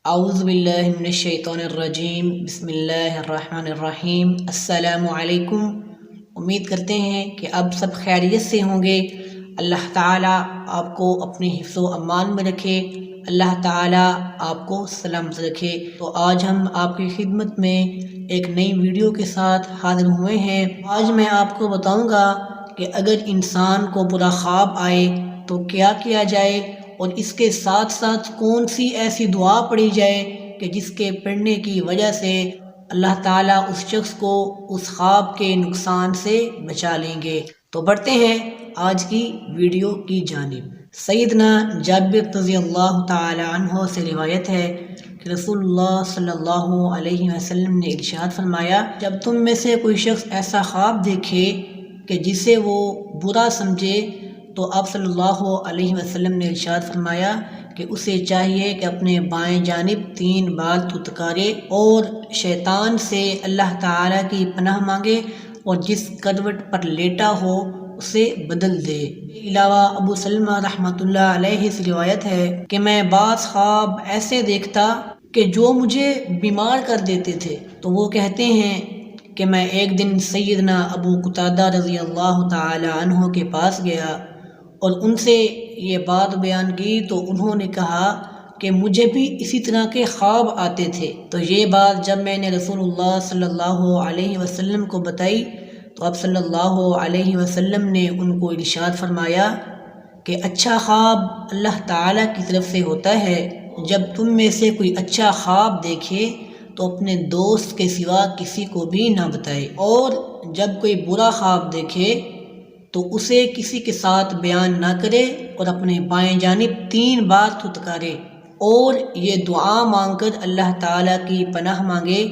اعوذ باللہ من الشیطان الرجیم، بسم اللہ الرحمن الرحیم۔ السلام علیکم۔ امید کرتے ہیں کہ اب سب خیریت سے ہوں گے۔ اللہ تعالیٰ آپ کو اپنے حفظ و امان میں رکھے، اللہ تعالیٰ آپ کو سلامت رکھے۔ تو آج ہم آپ کی خدمت میں ایک نئی ویڈیو کے ساتھ حاضر ہوئے ہیں۔ آج میں آپ کو بتاؤں گا کہ اگر انسان کو برا خواب آئے تو کیا کیا جائے، اور اس کے ساتھ ساتھ کون سی ایسی دعا پڑھی جائے کہ جس کے پڑھنے کی وجہ سے اللہ تعالیٰ اس شخص کو اس خواب کے نقصان سے بچا لیں گے۔ تو بڑھتے ہیں آج کی ویڈیو کی جانب۔ سیدنا جابر رضی اللہ تعالی عنہ سے روایت ہے کہ رسول اللہ صلی اللہ علیہ وسلم نے ارشاد فرمایا، جب تم میں سے کوئی شخص ایسا خواب دیکھے کہ جسے وہ برا سمجھے تو آپ صلی اللہ علیہ وسلم نے ارشاد فرمایا کہ اسے چاہیے کہ اپنے بائیں جانب 3 بار تھتکارے اور شیطان سے اللہ تعالیٰ کی پناہ مانگے، اور جس کروٹ پر لیٹا ہو اسے بدل دے۔ اس کے علاوہ ابو سلمہ رحمۃ اللہ علیہ سے روایت ہے کہ میں بعض خواب ایسے دیکھتا کہ جو مجھے بیمار کر دیتے تھے، تو وہ کہتے ہیں کہ میں ایک دن سیدنا ابو قتادہ رضی اللہ تعالی عنہ کے پاس گیا اور ان سے یہ بات بیان کی، تو انہوں نے کہا کہ مجھے بھی اسی طرح کے خواب آتے تھے۔ تو یہ بات جب میں نے رسول اللہ صلی اللہ علیہ وسلم کو بتائی تو آپ صلی اللہ علیہ وسلم نے ان کو ارشاد فرمایا کہ اچھا خواب اللہ تعالیٰ کی طرف سے ہوتا ہے۔ جب تم میں سے کوئی اچھا خواب دیکھے تو اپنے دوست کے سوا کسی کو بھی نہ بتائے، اور جب کوئی برا خواب دیکھے تو اسے کسی کے ساتھ بیان نہ کرے، اور اپنے بائیں جانب 3 بار تھتکارے اور یہ دعا مانگ کر اللہ تعالیٰ کی پناہ مانگے،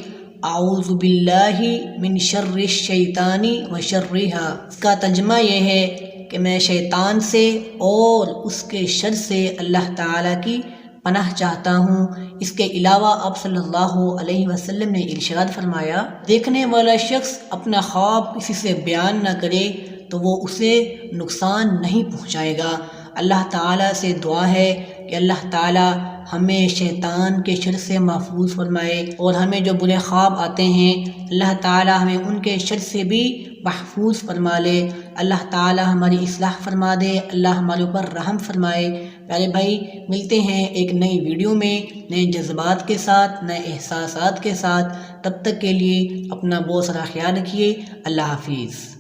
اعوذ باللہ من شر الشیطان و شرہا۔ اس کا ترجمہ یہ ہے کہ میں شیطان سے اور اس کے شر سے اللہ تعالیٰ کی پناہ چاہتا ہوں۔ اس کے علاوہ آپ صلی اللہ علیہ وسلم نے ارشاد فرمایا، دیکھنے والا شخص اپنا خواب کسی سے بیان نہ کرے تو وہ اسے نقصان نہیں پہنچائے گا۔ اللہ تعالیٰ سے دعا ہے کہ اللہ تعالیٰ ہمیں شیطان کے شر سے محفوظ فرمائے، اور ہمیں جو برے خواب آتے ہیں اللہ تعالیٰ ہمیں ان کے شر سے بھی محفوظ فرما لے۔ اللہ تعالیٰ ہماری اصلاح فرما دے، اللہ ہمارے اوپر رحم فرمائے۔ پیارے بھائی، ملتے ہیں ایک نئی ویڈیو میں نئے جذبات کے ساتھ، نئے احساسات کے ساتھ۔ تب تک کے لیے اپنا بہت سارا خیال رکھیے۔ اللہ حافظ۔